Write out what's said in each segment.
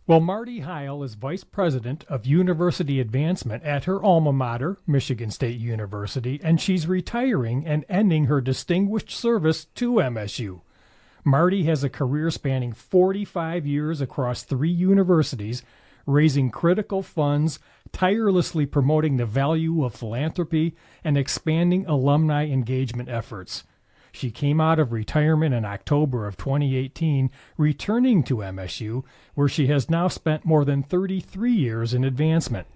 Well, Marti Heil is Vice President of University Advancement at her alma mater, Michigan State University, and she's retiring and ending her distinguished service to MSU. Marti has a career spanning 45 years across 3 universities, raising critical funds, tirelessly promoting the value of philanthropy, and expanding alumni engagement efforts. She came out of retirement in October of 2018, returning to MSU, where she has now spent more than 33 years in advancement.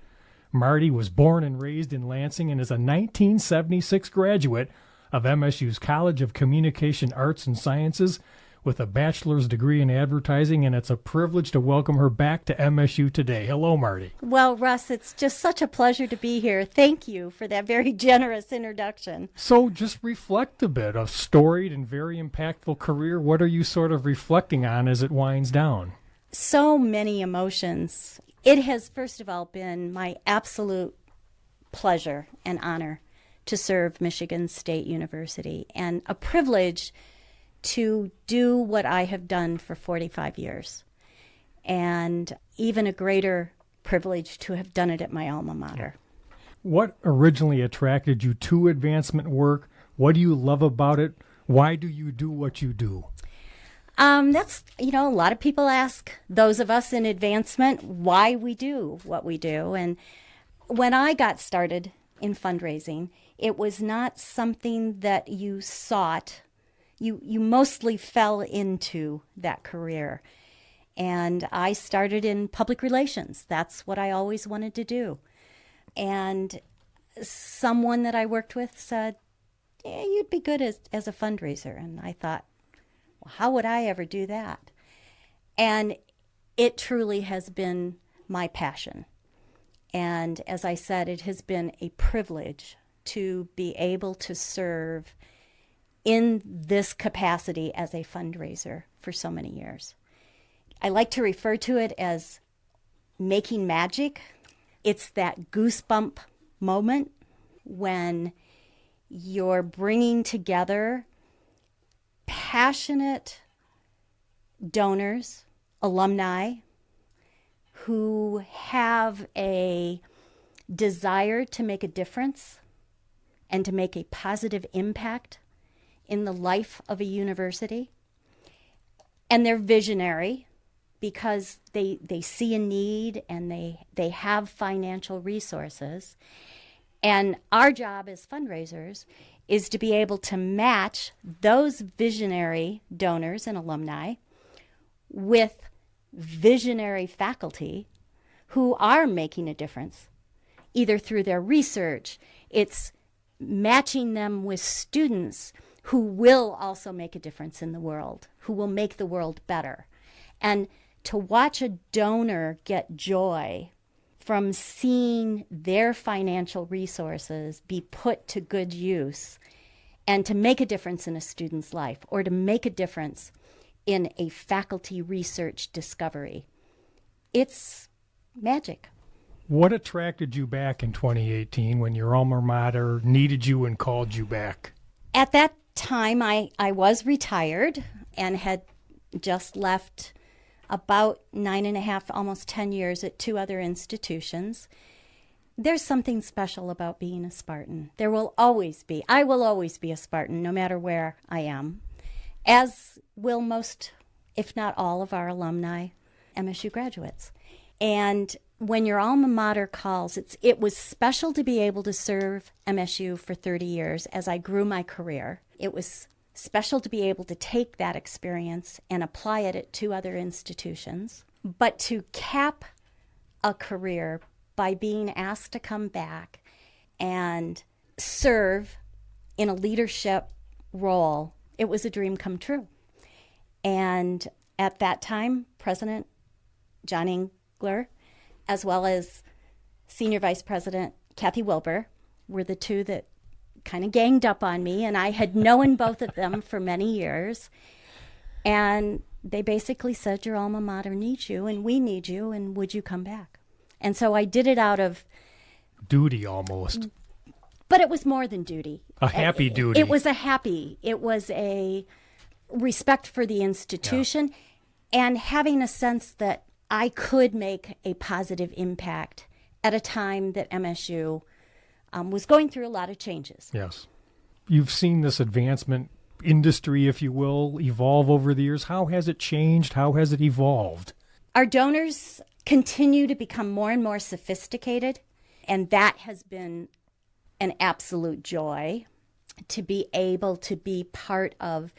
Marti was born and raised in Lansing and is a 1976 graduate of MSU's College of Communication Arts and Sciences with a bachelor's degree in advertising, and it's a privilege to welcome her back to MSU Today. Hello, Marti. Well, Russ, it's just such a pleasure to be here. Thank you for that very generous introduction. So just reflect a bit. A storied and very impactful career. What are you sort of reflecting on as it winds down? So many emotions. It has, first of all, been my absolute pleasure and honor to serve Michigan State University, and a privilege to do what I have done for 45 years, and even a greater privilege to have done it at my alma mater. What originally attracted you to advancement work? What do you love about it? Why do you do what you do? That's, a lot of people ask those of us in advancement why we do what we do. And when I got started in fundraising, it was not something that you sought. You mostly fell into that career. And I started in public relations. That's what I always wanted to do. And someone that I worked with said, yeah, you'd be good as a fundraiser. And I thought, well, how would I ever do that? And it truly has been my passion. And as I said, it has been a privilege to be able to serve in this capacity as a fundraiser for so many years. I like to refer to it as making magic. It's that goosebump moment when you're bringing together passionate donors, alumni, who have a desire to make a difference and to make a positive impact in the life of a university. And they're visionary because they see a need and they have financial resources. And our job as fundraisers is to be able to match those visionary donors and alumni with visionary faculty who are making a difference, either through their research. It's matching them with students who will also make a difference in the world, who will make the world better. And to watch a donor get joy from seeing their financial resources be put to good use and to make a difference in a student's life or to make a difference in a faculty research discovery, it's magic. What attracted you back in 2018 when your alma mater needed you and called you back? At that time, I was retired and had just left about 9.5, almost 10 years at 2 other institutions. There's something special about being a Spartan. There will always be. I will always be a Spartan, no matter where I am, as will most, if not all, of our alumni, MSU graduates. And when your alma mater calls, it was special to be able to serve MSU for 30 years as I grew my career. It was special to be able to take that experience and apply it at 2 other institutions. But to cap a career by being asked to come back and serve in a leadership role, it was a dream come true. And at that time, President John Engler, as well as Senior Vice President Kathy Wilbur, were the 2 that kind of ganged up on me, and I had known both of them for many years. And they basically said, your alma mater needs you, and we need you, and would you come back? And so I did it out of duty almost. But it was more than duty. A happy duty. It was a respect for the institution, and having a sense that I could make a positive impact at a time that MSU was going through a lot of changes. Yes. You've seen this advancement industry, if you will, evolve over the years. How has it changed? How has it evolved? Our donors continue to become more and more sophisticated, and that has been an absolute joy to be able to be part of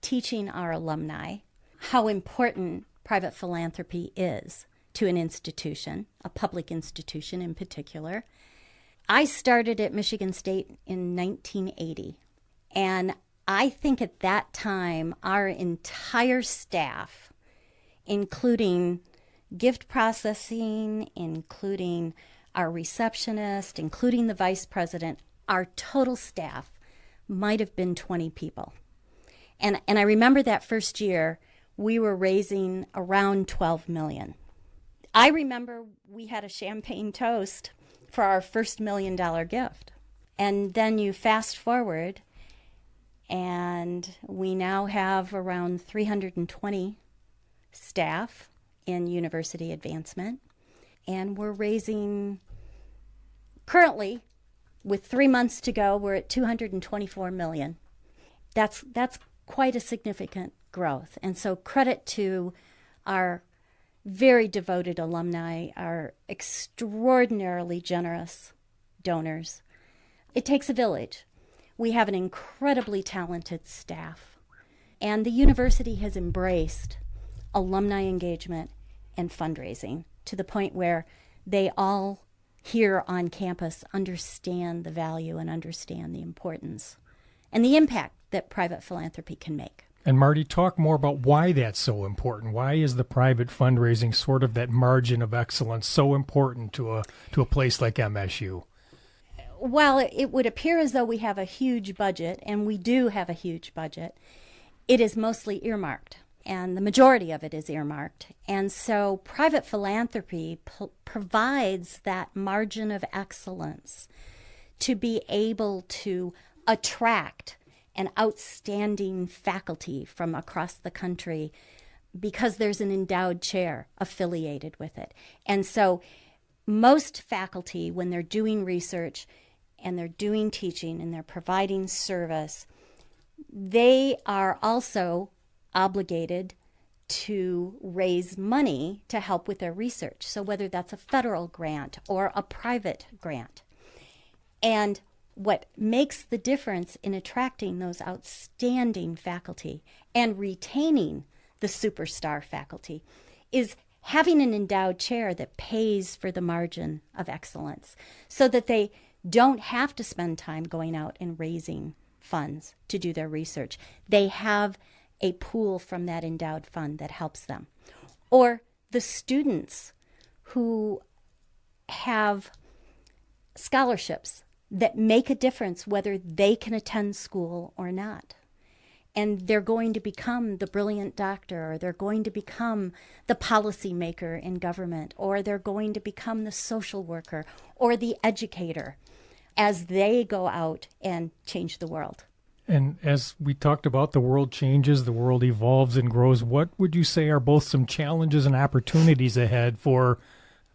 teaching our alumni how important private philanthropy is to an institution, a public institution in particular. I started at Michigan State in 1980, and I think at that time our entire staff, including gift processing, including our receptionist, including the vice president, our total staff might have been 20 people. And I remember that first year, we were raising around $12 million. I remember we had a champagne toast for our first $1 million gift. And then you fast forward, and we now have around 320 staff in university advancement. And we're raising, currently, with 3 months to go, we're at $224 million. That's quite a significant growth. And so credit to our very devoted alumni, our extraordinarily generous donors. It takes a village. We have an incredibly talented staff. And the university has embraced alumni engagement and fundraising to the point where they all here on campus understand the value and understand the importance and the impact that private philanthropy can make. And Marti, talk more about why that's so important. Why is the private fundraising, sort of that margin of excellence, so important to a place like MSU? While it would appear as though we have a huge budget, and we do have a huge budget, it is mostly earmarked, and the majority of it is earmarked. And so private philanthropy provides that margin of excellence to be able to attract an outstanding faculty from across the country because there's an endowed chair affiliated with it. And so most faculty, when they're doing research and they're doing teaching and they're providing service, they are also obligated to raise money to help with their research. So whether that's a federal grant or a private grant. And what makes the difference in attracting those outstanding faculty and retaining the superstar faculty is having an endowed chair that pays for the margin of excellence so that they don't have to spend time going out and raising funds to do their research. They have a pool from that endowed fund that helps them. Or the students who have scholarships that make a difference whether they can attend school or not. And they're going to become the brilliant doctor, or they're going to become the policymaker in government, or they're going to become the social worker or the educator as they go out and change the world. And as we talked about, the world changes, the world evolves and grows. What would you say are both some challenges and opportunities ahead for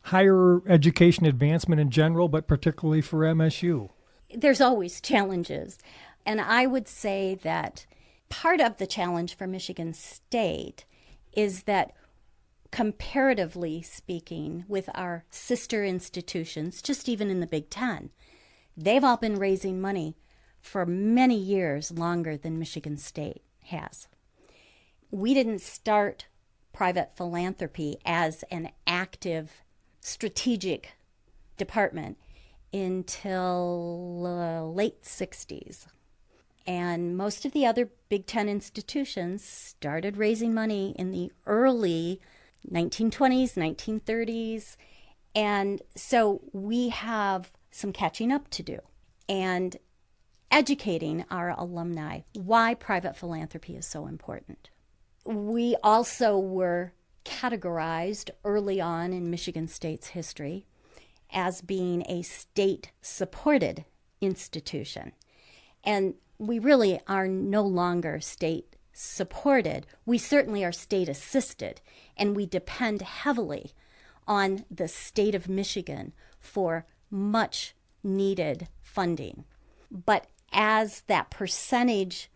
higher education advancement in general, but particularly for MSU? There's always challenges. And I would say that part of the challenge for Michigan State is that, comparatively speaking, with our sister institutions, just even in the Big Ten, they've all been raising money for many years longer than Michigan State has. We didn't start private philanthropy as an active strategic department until late 60s. And most of the other Big Ten institutions started raising money in the early 1920s, 1930s. And so we have some catching up to do and educating our alumni why private philanthropy is so important. We also were categorized early on in Michigan State's history as being a state-supported institution. And we really are no longer state supported. We certainly are state assisted, and we depend heavily on the state of Michigan for much needed funding. But as that percentage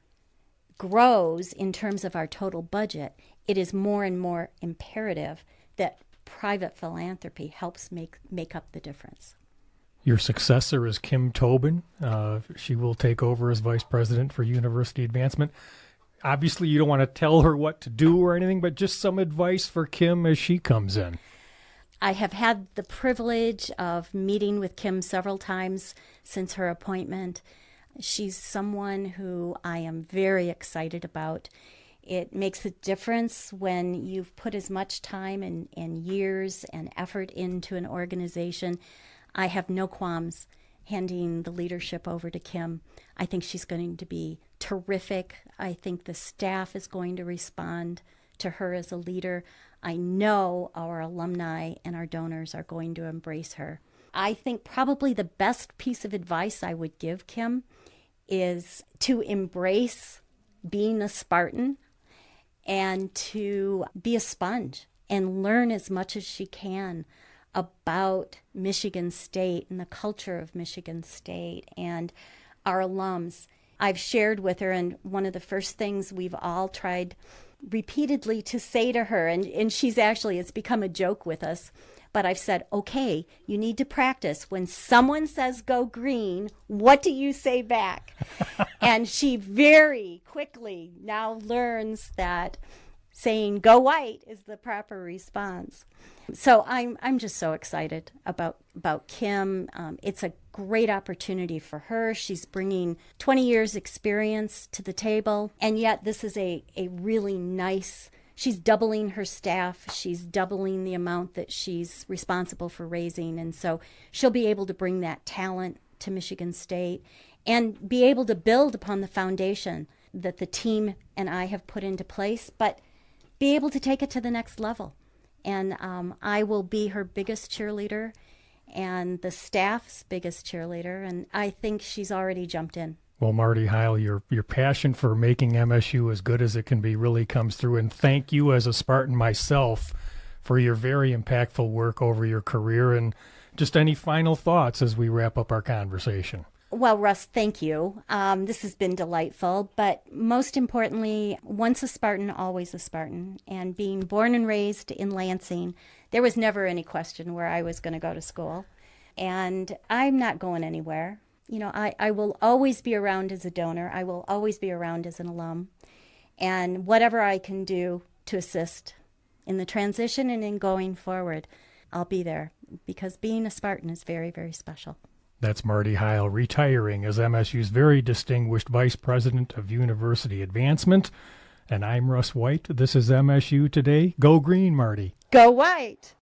grows in terms of our total budget, it is more and more imperative that private philanthropy helps make up the difference. Your successor is Kim Tobin. She will take over as vice president for university advancement. Obviously, you don't want to tell her what to do or anything, but just some advice for Kim as she comes in. I have had the privilege of meeting with Kim several times since her appointment. She's someone who I am very excited about. It makes a difference when you've put as much time and years and effort into an organization. I have no qualms handing the leadership over to Kim. I think she's going to be terrific. I think the staff is going to respond to her as a leader. I know our alumni and our donors are going to embrace her. I think probably the best piece of advice I would give Kim is to embrace being a Spartan and to be a sponge and learn as much as she can about Michigan State and the culture of Michigan State and our alums. I've shared with her, and one of the first things we've all tried repeatedly to say to her, and she's actually, it's become a joke with us, but I've said, okay, you need to practice. When someone says go green, what do you say back? And she very quickly now learns that saying go white is the proper response. So I'm just so excited about Kim. It's a great opportunity for her. She's bringing 20 years experience to the table, and yet this is a really nice, she's doubling her staff. She's doubling the amount that she's responsible for raising, and so she'll be able to bring that talent to Michigan State and be able to build upon the foundation that the team and I have put into place, but be able to take it to the next level. And I will be her biggest cheerleader and the staff's biggest cheerleader, and I think she's already jumped in. Well, Marti Heil, your passion for making MSU as good as it can be really comes through, and thank you as a Spartan myself for your very impactful work over your career. And just any final thoughts as we wrap up our conversation? Well, Russ, thank you. This has been delightful, but most importantly, once a Spartan, always a Spartan. And being born and raised in Lansing, there was never any question where I was going to go to school. And I'm not going anywhere. You know, I will always be around as a donor. I will always be around as an alum. And whatever I can do to assist in the transition and in going forward, I'll be there, because being a Spartan is very, very special. That's Marti Heil, retiring as MSU's very distinguished Vice President of University Advancement. And I'm Russ White. This is MSU Today. Go green, Marti. Go white.